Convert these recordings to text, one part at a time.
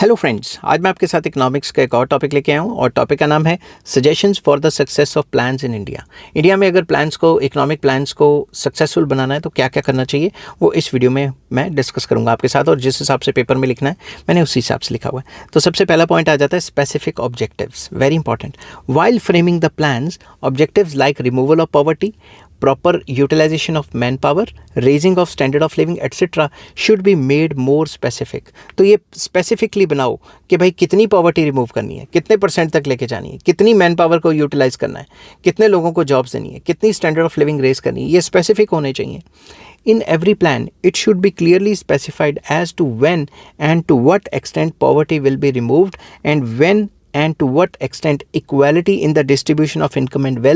Hello friends, आज मैं आपके साथ इकोनॉमिक्स का एक और टॉपिक लेके आया हूँ और टॉपिक का नाम है suggestions for the success of plans in India. India में अगर इकोनॉमिक प्लान्स को सक्सेसफुल बनाना है तो क्या क्या करना चाहिए वो इस वीडियो में मैं डिस्कस करूँगा आपके साथ, और जिस हिसाब से पेपर में लिखना है मैंने उसी हिसाब से लिखा हुआ है। तो सबसे पहला पॉइंट आ जाता है specific objectives, very important. While framing the plans, objectives like removal of poverty, proper utilization of manpower, raising of standard of living etc. should be made more specific। तो ये स्पेसिफिकली बनाओ कि भाई कितनी पॉवर्टी रिमूव करनी है, कितने % तक लेके जानी है, कितनी मैन पावर को यूटिलाइज करना है, कितने लोगों को जॉब्स देनी है, कितनी स्टैंडर्ड ऑफ लिविंग रेज करनी है, ये स्पेसिफिक होने चाहिए। In every plan, it should be clearly specified as to when and to what extent poverty will be removed, and when and to what extent equality in the distribution of income and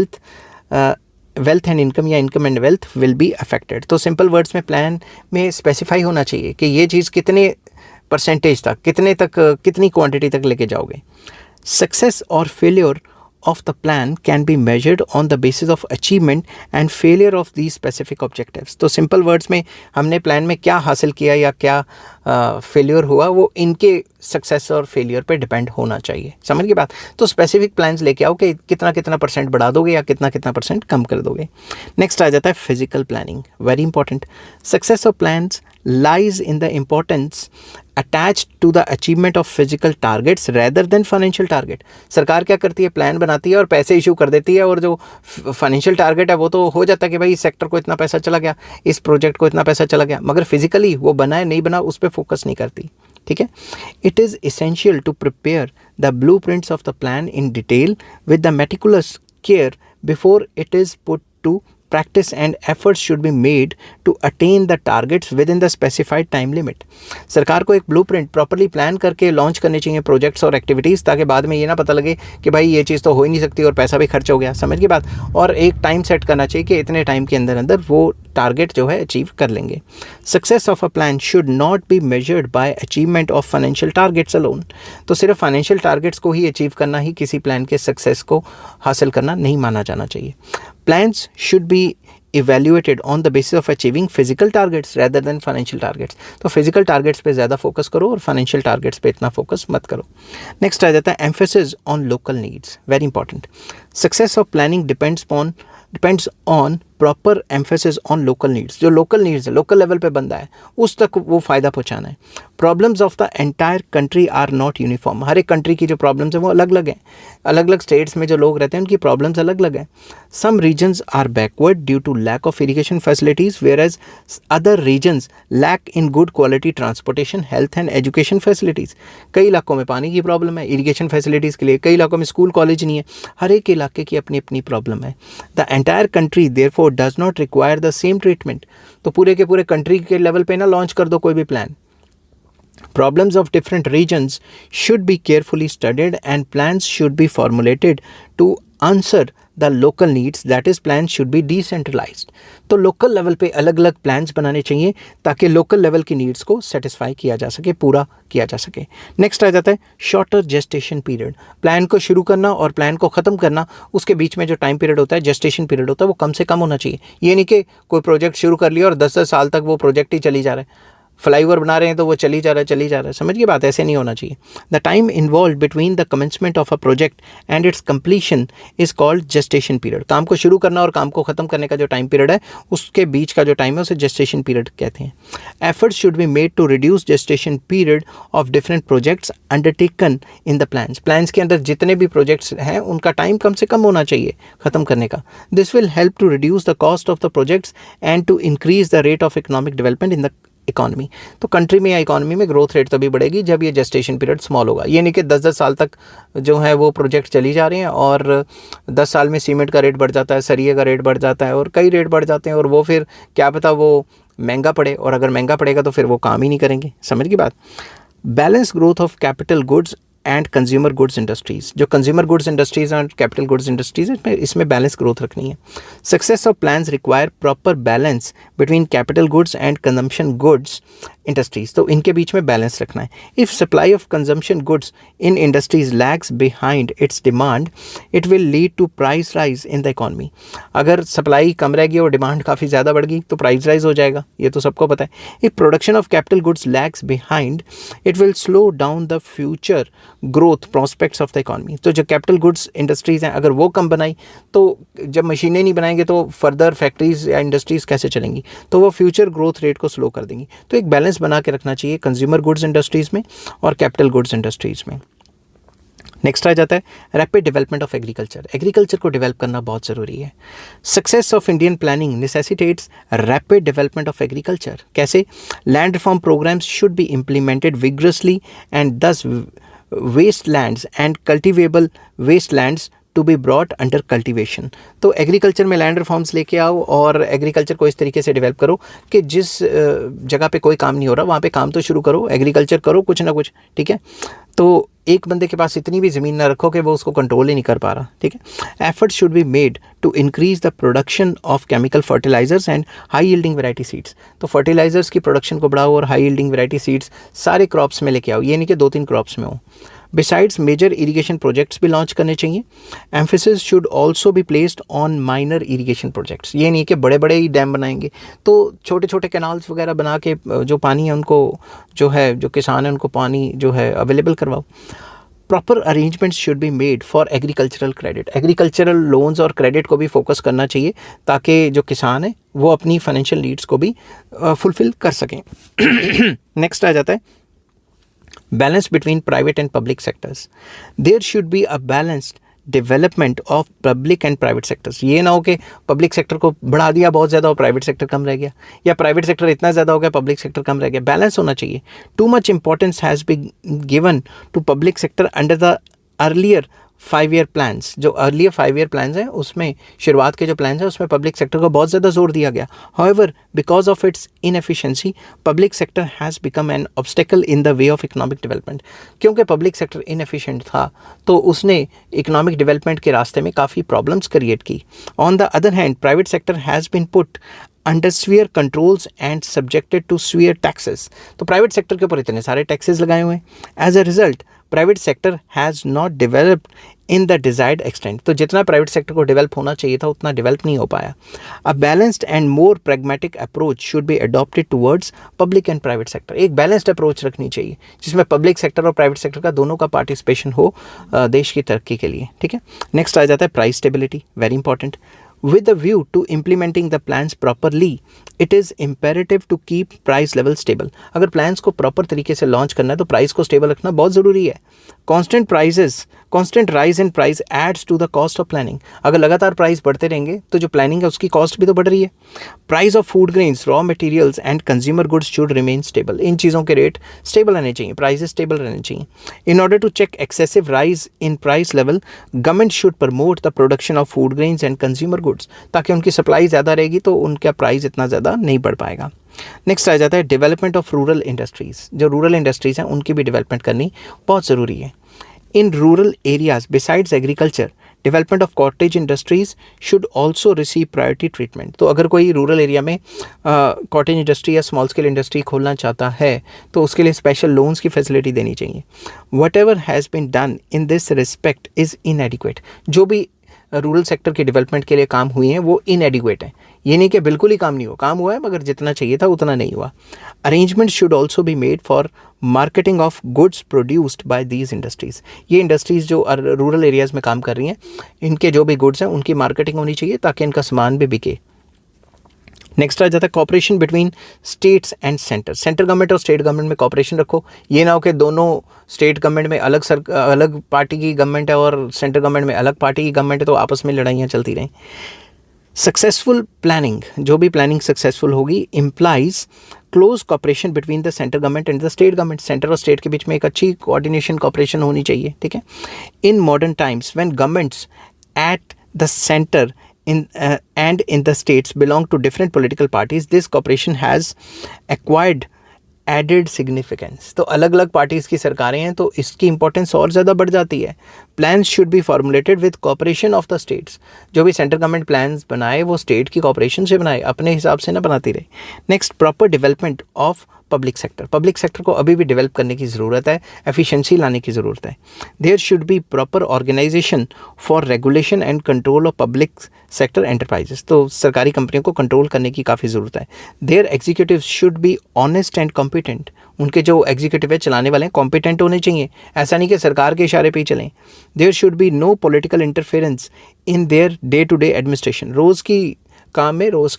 wealth and income या income and wealth will be affected। तो simple words में plan में specify होना चाहिए कि ये चीज़ कितने % तक, कितनी क्वांटिटी तक लेके जाओगे। सक्सेस और failure of the plan can be measured on the basis of achievement and failure of these specific objectives। तो सिंपल वर्ड्स में हमने प्लान में क्या हासिल किया या क्या फेलियर हुआ वो इनके सक्सेस और फेलियर पे डिपेंड होना चाहिए। समझ की बात। तो स्पेसिफिक प्लान्स लेके आओ कि कितना % बढ़ा दोगे या कितना % कम कर दोगे। नेक्स्ट आ जाता है physical planning, very important. Success of plans lies in the importance attached to the achievement of physical targets rather than financial target। सरकार क्या करती है, प्लान बनाती है और पैसे इशू कर देती है, और जो फाइनेंशियल टारगेट है वो तो हो जाता है कि भाई इस सेक्टर को इतना पैसा चला गया, इस प्रोजेक्ट को इतना पैसा चला गया, मगर फिजिकली वो बना है नहीं बना उस पर फोकस नहीं करती। ठीक है। It is essential to prepare the blueprints of the plan in detail with the meticulous care before it is put to practice, and efforts should be made to attain the targets within the specified time limit। सरकार को एक blueprint properly plan करके launch करने चाहिए projects और activities, ताकि बाद में ये ना पता लगे कि भाई ये चीज़ तो हो ही नहीं सकती और पैसा भी खर्च हो गया। समझ की बात। और एक टाइम सेट करना चाहिए कि इतने टाइम के अंदर वो टारगेट जो है अचीव कर लेंगे। Success of a plan should not be measured by achievement of financial targets alone. तो सिर्फ फाइनेंशियल टारगेट्स को ही अचीव करना ही किसी प्लान के सक्सेस को हासिल करना नहीं माना जाना चाहिए। Plans should be evaluated on the basis of achieving physical targets rather than financial targets। तो physical targets पे ज़्यादा फोकस करो और financial targets पे इतना फोकस मत करो। नेक्स्ट आ जाता है emphasis on local needs, very important। Success of planning depends on proper emphasis on local needs। जो local needs है, local level पे बंदा है, उस तक वो फ़ायदा पहुँचाना है। Problems of the entire country are not uniform। हर एक कंट्री की जो प्रॉब्लम्स हैं वो अलग अलग हैं। अलग अलग स्टेट्स में जो लोग रहते हैं उनकी प्रॉब्लम्स अलग अलग हैं। Some regions are backward due to lack of irrigation facilities, whereas other regions lack in good quality transportation, health and education facilities। कई इलाकों में पानी की प्रॉब्लम है, इरिगेशन फैसिलिटीज़ के लिए, कई इलाकों में स्कूल कॉलेज नहीं है। हर एक इलाके की अपनी अपनी प्रॉब्लम है। The entire country therefore does not require the same treatment. तो पूरे के पूरे कंट्री के लेवल पे ना लॉन्च कर दो कोई भी plan. Problems of different regions should be carefully studied and plans should be formulated to answer the local needs, that is plans should be decentralized। तो लोकल लेवल पे अलग अलग प्लान्स बनाने चाहिए ताकि लोकल लेवल की नीड्स को satisfy किया जा सके, पूरा किया जा सके। नेक्स्ट आ जाता है शॉर्टर जेस्टेशन पीरियड। प्लान को शुरू करना और प्लान को ख़त्म करना, उसके बीच में जो टाइम पीरियड होता है, जेस्टेशन पीरियड होता है, वो कम से कम होना चाहिए। ये नहीं कि कोई प्रोजेक्ट शुरू कर लिया और 10-10 साल तक वो प्रोजेक्ट ही चली जा रहा है। फ्लाईओवर बना रहे हैं तो वो चली जा रहा है। समझ की बात, ऐसे नहीं होना चाहिए। The time involve between the commencement of a project and it's completion is called gestation period. काम को शुरू करना और काम को ख़त्म करने का जो टाइम पीरियड है, उसके बीच का जो टाइम है उसे जेस्टेशन पीरियड कहते हैं। Efforts should be made to reduce gestation period of different projects undertaken in the plans के अंदर जितने भी प्रोजेक्ट्स हैं उनका टाइम कम से कम होना चाहिए ख़त्म करने का। This will help to reduce the cost of the projects and to increase the rate of economic development in the economy. तो कंट्री में या इकॉनमी में ग्रोथ रेट तभी बढ़ेगी जब ये जेस्टेशन पीरियड स्मॉल होगा। ये नहीं कि 10-10 साल तक जो है वो प्रोजेक्ट चली जा रही हैं और 10 साल में सीमेंट का रेट बढ़ जाता है, सरिये का रेट बढ़ जाता है और कई रेट बढ़ जाते हैं, और वो फिर क्या पता वो महंगा पड़े, और अगर महंगा पड़ेगा तो फिर वो काम ही नहीं करेंगे। समझ की बात। Balance growth of capital goods and consumer goods industries. जो कंज्यूमर गुड्स इंडस्ट्रीज और कैपिटल गुड्स इंडस्ट्रीज है, इसमें बैलेंस ग्रोथ रखनी है। Success of plans require proper balance between capital goods and consumption goods industries. तो इनके बीच में बैलेंस रखना है। If supply of consumption goods in industries lags behind its demand, it will lead to price rise in the economy. अगर supply कम रहेगी और demand काफ़ी ज़्यादा बढ़ गई तो प्राइस राइज हो जाएगा, ये तो सबको पता है। If production of capital goods lags behind, it will slow down the future growth prospects of the economy. तो जो कैपिटल गुड्स इंडस्ट्रीज हैं, अगर वो कम बनाई तो जब मशीनें नहीं बनाएंगे तो फर्दर फैक्ट्रीज या इंडस्ट्रीज कैसे चलेंगी, तो वो फ्यूचर ग्रोथ रेट को स्लो कर देंगी। तो एक बैलेंस बना के रखना चाहिए कंज्यूमर गुड्स इंडस्ट्रीज में और कैपिटल गुड्स इंडस्ट्रीज में। नेक्स्ट आ जाता है rapid development of agriculture. Agriculture को डेवलप करना बहुत ज़रूरी है। Success of Indian planning necessitates rapid development of agriculture. कैसे? Land reform programs should be implemented vigorously and this waste lands and cultivable waste lands to be brought under cultivation. तो agriculture में land reforms लेके आओ और agriculture को इस तरीके से डेवलप करो कि जिस जगह पे कोई काम नहीं हो रहा वहाँ पे काम तो शुरू करो, एग्रीकल्चर करो कुछ ना कुछ, ठीक है। तो एक बंदे के पास इतनी भी ज़मीन ना रखो कि वो उसको कंट्रोल ही नहीं कर पा रहा, ठीक है। Effort should be made to increase the production of chemical fertilizers and high yielding variety seeds. तो फर्टिलाइजर्स की प्रोडक्शन को बढ़ाओ और हाई यील्डिंग वैरायटी सीड्स सारे क्रॉप्स में लेके आओ, ये नहीं कि 2-3 क्रॉप्स में हो। बिसाइड्स मेजर इरीगेशन प्रोजेक्ट्स भी लॉन्च करने चाहिए। Emphasis should also be placed on minor irrigation projects. ये नहीं कि बड़े बड़े ही डैम बनाएंगे, तो छोटे छोटे कैनाल्स वगैरह बना के जो पानी है उनको जो किसान है उनको पानी जो है अवेलेबल करवाओ। Proper arrangements should be made for agricultural credit. Agricultural loans और क्रेडिट को भी फोकस करना चाहिए ताकि जो किसान है वो अपनी फाइनेंशियल नीड्स को भी फुलफिल कर सकें। नेक्स्ट आ जाता है balance between private and public sectors. There should be a balanced development of public and private sectors. ये ना हो कि पब्लिक सेक्टर को बढ़ा दिया बहुत ज़्यादा और प्राइवेट सेक्टर कम रह गया, या प्राइवेट सेक्टर इतना ज़्यादा हो गया पब्लिक सेक्टर कम रह गया। बैलेंस होना चाहिए। Too much importance has been given to public sector under the earlier 5 year plans. जो अर्लियर 5 ईयर प्लान्स हैं उसमें शुरुआत के जो प्लान्स हैं उसमें पब्लिक सेक्टर को बहुत ज़्यादा जोर दिया गया। However because of its inefficiency public sector has become an obstacle in the way of economic development. क्योंकि पब्लिक सेक्टर इनएफिशिएंट था तो उसने इकोनॉमिक डेवलपमेंट के रास्ते में काफ़ी प्रॉब्लम्स क्रिएट की। On the other hand private sector has been put under severe controls and subjected to severe taxes. तो प्राइवेट सेक्टर के ऊपर इतने सारे टैक्सेस लगाए हुए हैं। As a result private sector has not developed in the desired extent. तो जितना प्राइवेट सेक्टर को डेवलप होना चाहिए था उतना डेवलप नहीं हो पाया। A balanced and more pragmatic approach should be adopted towards public and private sector. एक बैलेंस्ड अप्रोच रखनी चाहिए जिसमें पब्लिक सेक्टर और प्राइवेट सेक्टर का दोनों का पार्टिसिपेशन हो देश की तरक्की के लिए, ठीक है। नेक्स्ट आ जाता है price stability, very important. With a view to implementing the plans properly, it is imperative to keep price level stable. अगर plans को proper तरीके से launch करना है तो price को stable रखना बहुत ज़रूरी है। Constant rise in price adds to the cost of planning. अगर लगातार प्राइस बढ़ते रहेंगे तो जो प्लानिंग है उसकी कॉस्ट भी तो बढ़ रही है। Price of food grains, raw materials and consumer goods should remain stable. इन चीज़ों के रेट स्टेबल रहने चाहिए, प्राइसेस स्टेबल रहने चाहिए। In order to check excessive rise in price level, government should promote the production of food grains and consumer goods, ताकि उनकी supply ज़्यादा रहेगी तो उनका प्राइस इतना ज़्यादा नहीं बढ़ पाएगा। नेक्स्ट आ जाता है डेवलपमेंट ऑफ रूरल इंडस्ट्रीज़। जो रूरल इंडस्ट्रीज़ हैं उनकी भी डेवलपमेंट करनी बहुत ज़रूरी है। In rural areas, besides agriculture, development of cottage industries should also receive priority treatment. तो अगर कोई रूरल एरिया में कॉटेज इंडस्ट्री या स्मॉल स्केल इंडस्ट्री खोलना चाहता है तो उसके लिए स्पेशल लोन्स की फैसिलिटी देनी चाहिए। Whatever has been done in this respect is inadequate. जो भी रूरल सेक्टर के डेवलपमेंट के लिए काम हुए हैं वो इनएडिक्वेट हैं। ये नहीं कि बिल्कुल ही काम नहीं हुआ, काम हुआ है मगर जितना चाहिए था उतना नहीं हुआ। Arrangement should also be made for marketing of goods produced by these industries. ये इंडस्ट्रीज़ जो रूरल एरियाज़ में काम कर रही हैं इनके जो भी गुड्स हैं उनकी मार्केटिंग होनी चाहिए ताकि इनका सामान भी बिके। नेक्स्ट आ जाता है cooperation between states and centre. Centre government और स्टेट गवर्नमेंट में कॉपरेशन रखो। ये ना हो कि दोनों स्टेट गवर्नमेंट में अलग पार्टी की गवर्नमेंट है और सेंटर गवर्नमेंट में अलग पार्टी की गवर्नमेंट है तो आपस में लड़ाइयाँ चलती रहें। सक्सेसफुल प्लानिंग, जो भी प्लानिंग सक्सेसफुल होगी, implies close cooperation between the centre government and the state government. Centre और स्टेट के बीच में एक अच्छी कोऑर्डिनेशन कॉपरेशन होनी चाहिए, ठीक है। In modern times when governments at the centre and in the states belong to different political parties, this cooperation has acquired added significance. तो अलग अलग पार्टीज़ की सरकारें हैं तो इसकी इंपॉर्टेंस और ज़्यादा बढ़ जाती है। Plans should be formulated with cooperation of the states. जो भी सेंट्रल गवर्नमेंट प्लान्स बनाए वो स्टेट की कोऑपरेशन से बनाए, अपने हिसाब से ना बनाती रहे। Next, proper development of public sector. Public sector को अभी भी डेवलप करने की ज़रूरत है, एफिशिएंसी लाने की ज़रूरत है। There should be proper organisation for regulation and control of public sector enterprises. तो सरकारी कंपनियों को कंट्रोल करने की काफ़ी ज़रूरत है। Their executive should be honest and competent. उनके जो एग्जीक्यूटिव है, चलाने वाले हैं, कॉम्पिटेंट होने चाहिए, ऐसा नहीं कि सरकार के इशारे पे ही चलें। There should be no political interference in their day to day administration. रोज़ के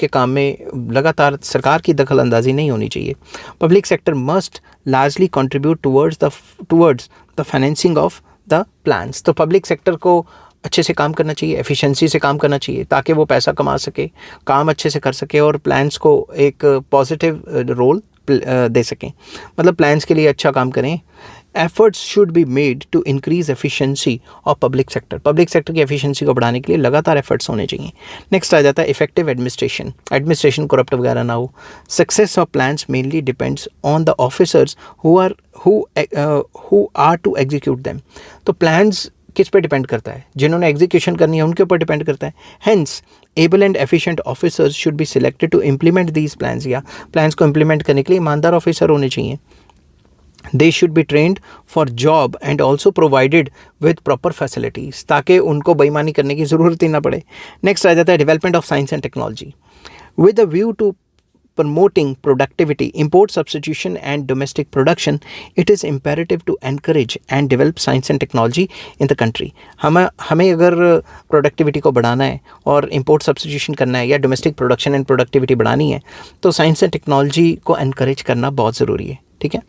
काम में लगातार सरकार की दखल अंदाजी नहीं होनी चाहिए। Public sector must largely contribute towards the financing of the plans. तो पब्लिक सेक्टर को अच्छे से काम करना चाहिए, एफिशिएंसी से काम करना चाहिए, ताकि वो पैसा कमा सके, काम अच्छे से कर सके और प्लान्स को एक पॉजिटिव रोल दे सकें, मतलब प्लान्स के लिए अच्छा काम करें। Efforts should be made to increase efficiency of public sector. Public sector की एफिशिएंसी को बढ़ाने के लिए लगातार एफर्ट्स होने चाहिए। नेक्स्ट आ जाता है इफेक्टिव एडमिनिस्ट्रेशन करप्ट वगैरह ना हो। Success of plans mainly depends on the officers who are to execute them. तो प्लान्स किस पे डिपेंड करता है? जिन्होंने एग्जीक्यूशन करनी है उनके ऊपर डिपेंड करता है। Hence able and efficient officers should be selected to implement these plans. या प्लान्स को इम्प्लीमेंट करने के लिए ईमानदार ऑफिसर होने चाहिए। They should be trained for job and also provided with proper facilities, ताकि उनको बेईमानी करने की ज़रूरत ही ना पड़े। नेक्स्ट आ जाता है development of science and technology with a view to promoting productivity, import substitution and domestic production. It is imperative to encourage and develop science and technology in the country. हमें अगर प्रोडक्टिविटी को बढ़ाना है और import substitution करना है या domestic production and productivity बढ़ानी है तो साइंस एंड टेक्नोलॉजी को एनकरेज करना बहुत ज़रूरी है। ठीक है।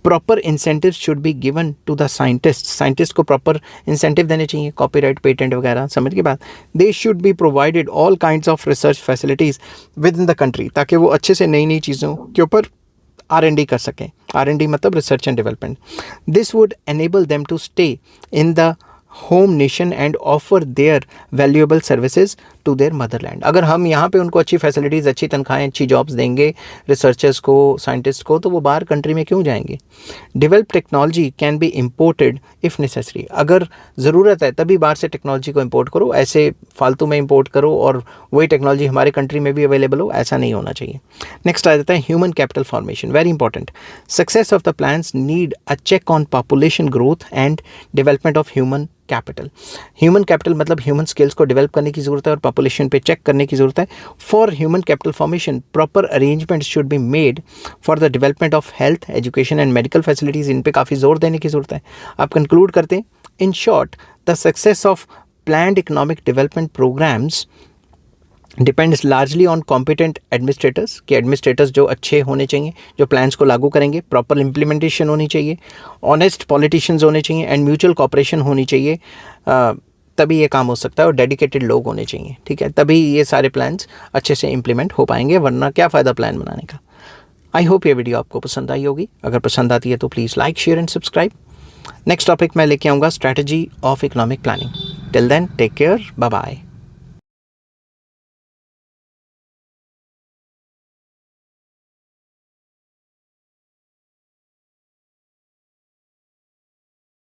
Proper incentives should be given to the scientist को प्रॉपर इंसेंटिव देने चाहिए, कॉपीराइट, पेटेंट वगैरह, समझ के बाद। They should be provided all kinds of research facilities within the country, ताकि वो अच्छे से नई नई चीज़ों के ऊपर R&D कर सकें। R&D मतलब research and development. This would enable them to stay in the home nation and offer their valuable services to their motherland. अगर हम यहाँ पे उनको अच्छी फैसिलिटीज़, अच्छी तनख्वाहें, अच्छी जॉब्स देंगे रिसर्चर्स को, साइंटिस्ट को, तो वो बाहर कंट्री में क्यों जाएंगे? Develop technology can be imported if necessary. अगर ज़रूरत है तभी बाहर से टेक्नोलॉजी को इम्पोर्ट करो, ऐसे फालतू में इम्पोर्ट करो और वही टेक्नोलॉजी हमारे कंट्री में भी अवेलेबल हो, ऐसा नहीं होना चाहिए। नेक्स्ट आ जाता है human capital formation, very important. Success of the plans need a check on population growth and development of human capital. Human capital मतलब ह्यूमन स्किल्स को डेवलप करने की ज़रूरत है और पॉपुलेशन पे चेक करने की ज़रूरत है। For human capital formation proper arrangement should be made for the development of health, education and medical facilities. इन पे काफ़ी जोर देने की ज़रूरत है। आप कंक्लूड करते हैं, in short the success of planned economic development programmes depends largely on competent administrators, कि एडमिनिस्ट्रेटर्स जो अच्छे होने चाहिए, जो प्लान्स को लागू करेंगे, प्रॉपर इम्प्लीमेंटेशन होनी चाहिए, ऑनेस्ट पॉलिटिशियंस होने चाहिए एंड म्यूचुअल कॉपरेशन होनी चाहिए, तभी ये काम हो सकता है, और डेडिकेटेड लोग होने चाहिए। ठीक है, तभी ये सारे प्लान्स अच्छे से इम्प्लीमेंट हो पाएंगे, वरना क्या फ़ायदा प्लान बनाने का। आई होप ये वीडियो आपको पसंद आई होगी। अगर पसंद आती है तो please like, share and subscribe. Next topic मैं लेके आऊँगा strategy of economic planning. Till then take care, bye bye.